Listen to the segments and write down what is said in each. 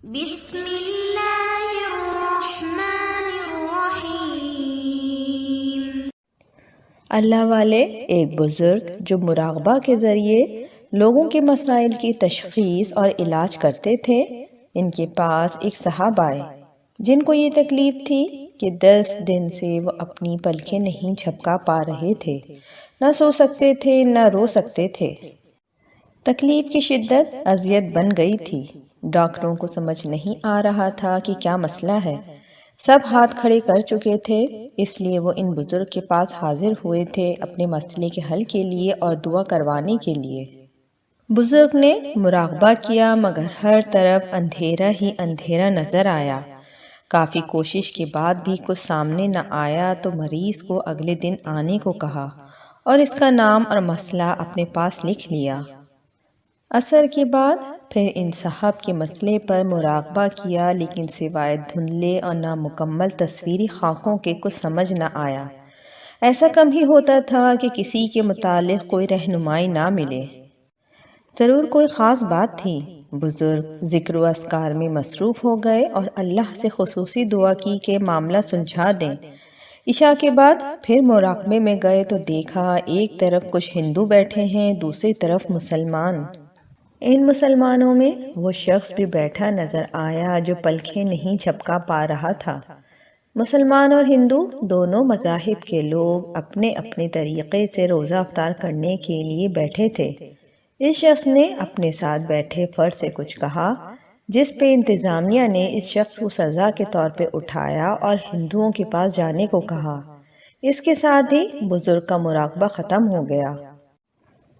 بسم اللہ الرحمن الرحیم۔ اللہ والے ایک بزرگ جو مراقبہ کے ذریعے لوگوں کے مسائل کی تشخیص اور علاج کرتے تھے، ان کے پاس ایک صاحب آئے جن کو یہ تکلیف تھی کہ 10 دن سے وہ اپنی پلکیں نہیں جھپکا پا رہے تھے، نہ سو سکتے تھے نہ رو سکتے تھے۔ تکلیف کی شدت اذیت بن گئی تھی۔ ڈاکٹروں کو سمجھ نہیں آ رہا تھا کہ کیا مسئلہ ہے۔ سب ہاتھ کھڑے کر چکے تھے، اس لیے وہ ان بزرگ کے پاس حاضر ہوئے تھے اپنے مسئلے کے حل کے لیے اور دعا کروانے کے لیے۔ بزرگ نے مراقبہ کیا مگر ہر طرف اندھیرا ہی اندھیرا نظر آیا۔ کافی کوشش کے بعد بھی کچھ سامنے نہ آیا تو مریض کو اگلے دن آنے کو کہا اور اس کا نام اور مسئلہ اپنے پاس لکھ لیا۔ عصر کے بعد پھر ان صاحب کے مسئلے پر مراقبہ کیا، لیکن سوائے دھندلے اور نامکمل تصویری خاکوں کے کچھ سمجھ نہ آیا۔ ایسا کم ہی ہوتا تھا کہ کسی کے متعلق کوئی رہنمائی نہ ملے۔ ضرور کوئی خاص بات تھی۔ بزرگ ذکر و اذکار میں مصروف ہو گئے اور اللہ سے خصوصی دعا کی کہ معاملہ سلجھا دیں۔ عشاء کے بعد پھر مراقبے میں گئے تو دیکھا ایک طرف کچھ ہندو بیٹھے ہیں، دوسری طرف مسلمان۔ ان مسلمانوں میں وہ شخص بھی بیٹھا نظر آیا جو پلکیں نہیں جھپکا پا رہا تھا۔ مسلمان اور ہندو دونوں مذاہب کے لوگ اپنے اپنے طریقے سے روزہ افطار کرنے کے لیے بیٹھے تھے۔ اس شخص نے اپنے ساتھ بیٹھے فرد سے کچھ کہا، جس پہ انتظامیہ نے اس شخص کو سزا کے طور پہ اٹھایا اور ہندوؤں کے پاس جانے کو کہا۔ اس کے ساتھ ہی بزرگ کا مراقبہ ختم ہو گیا۔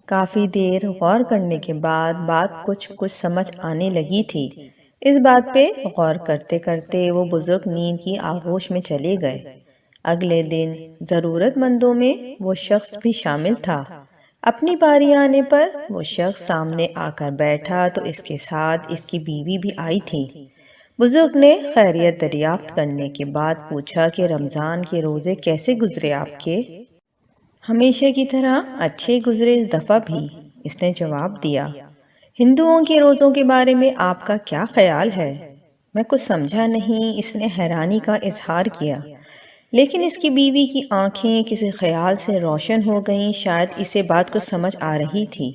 کافی دیر غور کرنے کے بعد بات کچھ سمجھ آنے لگی تھی۔ اس بات پہ غور کرتے کرتے وہ بزرگ نیند کی آغوش میں چلے گئے۔ اگلے دن ضرورت مندوں میں وہ شخص بھی شامل تھا۔ اپنی باری آنے پر وہ شخص سامنے آ کر بیٹھا تو اس کے ساتھ اس کی بیوی بھی آئی تھی۔ بزرگ نے خیریت دریافت کرنے کے بعد پوچھا کہ رمضان کے روزے کیسے گزرے آپ کے؟ ہمیشہ کی طرح اچھے گزرے اس دفعہ بھی، اس نے جواب دیا۔ ہندوؤں کے روزوں کے بارے میں آپ کا کیا خیال ہے؟ میں کچھ سمجھا نہیں، اس نے حیرانی کا اظہار کیا، لیکن اس کی بیوی کی آنکھیں کسی خیال سے روشن ہو گئیں، شاید اسے بات کچھ سمجھ آ رہی تھی۔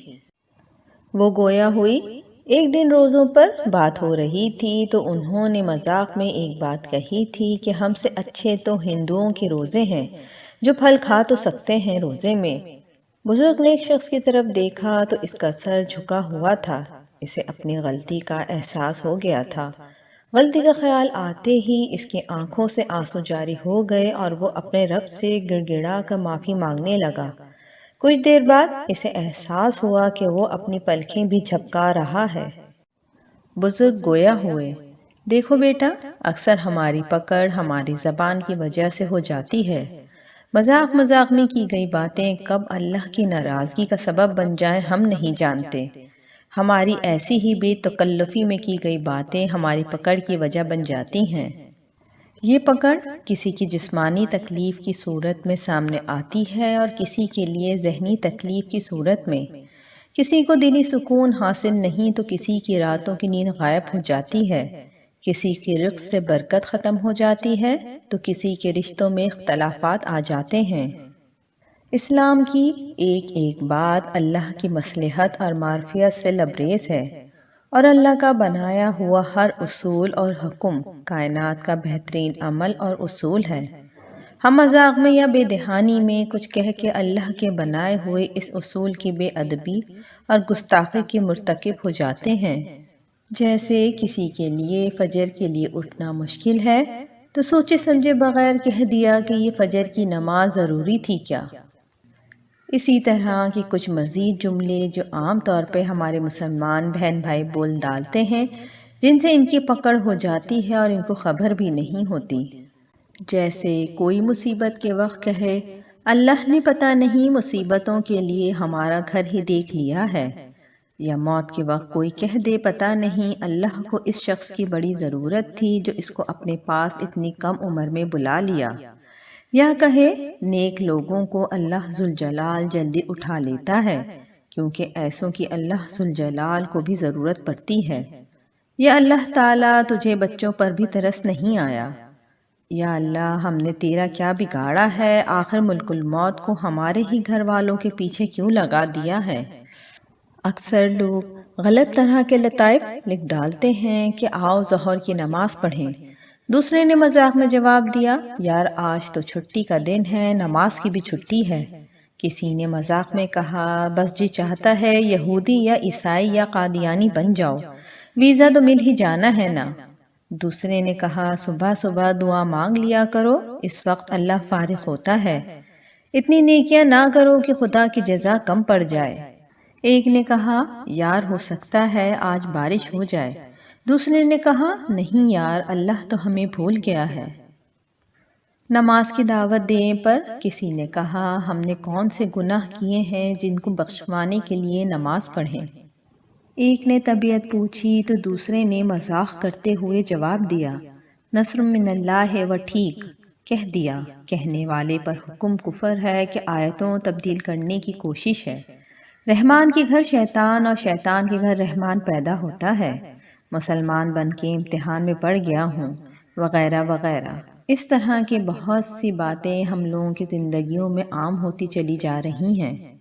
وہ گویا ہوئی۔ ایک دن روزوں پر بات ہو رہی تھی تو انہوں نے مذاق میں ایک بات کہی تھی کہ ہم سے اچھے تو ہندوؤں کے روزے ہیں جو پھل کھا تو سکتے ہیں روزے میں۔ بزرگ نے ایک شخص کی طرف دیکھا تو اس کا سر جھکا ہوا تھا۔ اسے اپنی غلطی کا احساس ہو گیا تھا۔ غلطی کا خیال آتے ہی اس کی آنکھوں سے آنسو جاری ہو گئے اور وہ اپنے رب سے گڑ گڑا کر معافی مانگنے لگا۔ کچھ دیر بعد اسے احساس ہوا کہ وہ اپنی پلکیں بھی جھپکا رہا ہے۔ بزرگ گویا ہوئے، دیکھو بیٹا، اکثر ہماری پکڑ ہماری زبان کی وجہ سے ہو جاتی ہے۔ مذاق میں کی گئی باتیں کب اللہ کی ناراضگی کا سبب بن جائیں ہم نہیں جانتے۔ ہماری ایسی ہی بے تکلفی میں کی گئی باتیں ہماری پکڑ کی وجہ بن جاتی ہیں۔ یہ پکڑ کسی کی جسمانی تکلیف کی صورت میں سامنے آتی ہے اور کسی کے لیے ذہنی تکلیف کی صورت میں۔ کسی کو دلی سکون حاصل نہیں تو کسی کی راتوں کی نیند غائب ہو جاتی ہے، کسی کی رزق سے برکت ختم ہو جاتی ہے تو کسی کے رشتوں میں اختلافات آ جاتے ہیں۔ اسلام کی ایک ایک بات اللہ کی مصلحت اور معرفت سے لبریز ہے، اور اللہ کا بنایا ہوا ہر اصول اور حکم کائنات کا بہترین عمل اور اصول ہے۔ ہم مذاق میں یا بے دہانی میں کچھ کہہ کے اللہ کے بنائے ہوئے اس اصول کی بے ادبی اور گستاخی کے مرتکب ہو جاتے ہیں۔ جیسے کسی کے لیے فجر کے لیے اٹھنا مشکل ہے تو سوچے سمجھے بغیر کہہ دیا کہ یہ فجر کی نماز ضروری تھی کیا؟ اسی طرح کے کچھ مزید جملے جو عام طور پہ ہمارے مسلمان بہن بھائی بول ڈالتے ہیں، جن سے ان کی پکڑ ہو جاتی ہے اور ان کو خبر بھی نہیں ہوتی۔ جیسے کوئی مصیبت کے وقت کہے، اللہ نے پتہ نہیں مصیبتوں کے لیے ہمارا گھر ہی دیکھ لیا ہے، یا موت کے وقت کوئی کہہ دے پتہ نہیں اللہ کو اس شخص کی بڑی ضرورت تھی جو اس کو اپنے پاس اتنی کم عمر میں بلا لیا، یا کہے نیک لوگوں کو اللہ ذوالجلال جلدی اٹھا لیتا ہے کیونکہ ایسوں کی اللہ ذوالجلال کو بھی ضرورت پڑتی ہے۔ یا اللہ تعالیٰ تجھے بچوں پر بھی ترس نہیں آیا؟ یا اللہ ہم نے تیرا کیا بگاڑا ہے، آخر ملک الموت کو ہمارے ہی گھر والوں کے پیچھے کیوں لگا دیا ہے؟ اکثر لوگ غلط طرح کے لطائف لکھ ڈالتے ہیں کہ آؤ ظہر کی نماز پڑھیں۔ دوسرے نے مذاق میں جواب دیا، یار آج تو چھٹی کا دن ہے، نماز کی بھی چھٹی ہے۔ کسی نے مذاق میں کہا، بس جی چاہتا ہے یہودی یا عیسائی یا قادیانی بن جاؤ، ویزا تو مل ہی جانا ہے نا۔ دوسرے نے کہا، صبح صبح دعا مانگ لیا کرو، اس وقت اللہ فارغ ہوتا ہے، اتنی نیکیاں نہ کرو کہ خدا کی جزا کم پڑ جائے۔ ایک نے کہا، یار ہو سکتا ہے آج بارش ہو جائے۔ دوسرے نے کہا، نہیں یار اللہ تو ہمیں بھول گیا ہے۔ نماز کی دعوت دینے پر کسی نے کہا، ہم نے کون سے گناہ کیے ہیں جن کو بخشوانے کے لیے نماز پڑھیں؟ ایک نے طبیعت پوچھی تو دوسرے نے مذاق کرتے ہوئے جواب دیا، نصر من اللہ و ٹھیک کہہ دیا۔ کہنے والے پر حکم کفر ہے کہ آیتوں تبدیل کرنے کی کوشش ہے۔ رحمان کے گھر شیطان اور شیطان کے گھر رحمان پیدا ہوتا ہے، مسلمان بن کے امتحان میں پڑ گیا ہوں، وغیرہ وغیرہ۔ اس طرح کے بہت سی باتیں ہم لوگوں کی زندگیوں میں عام ہوتی چلی جا رہی ہیں۔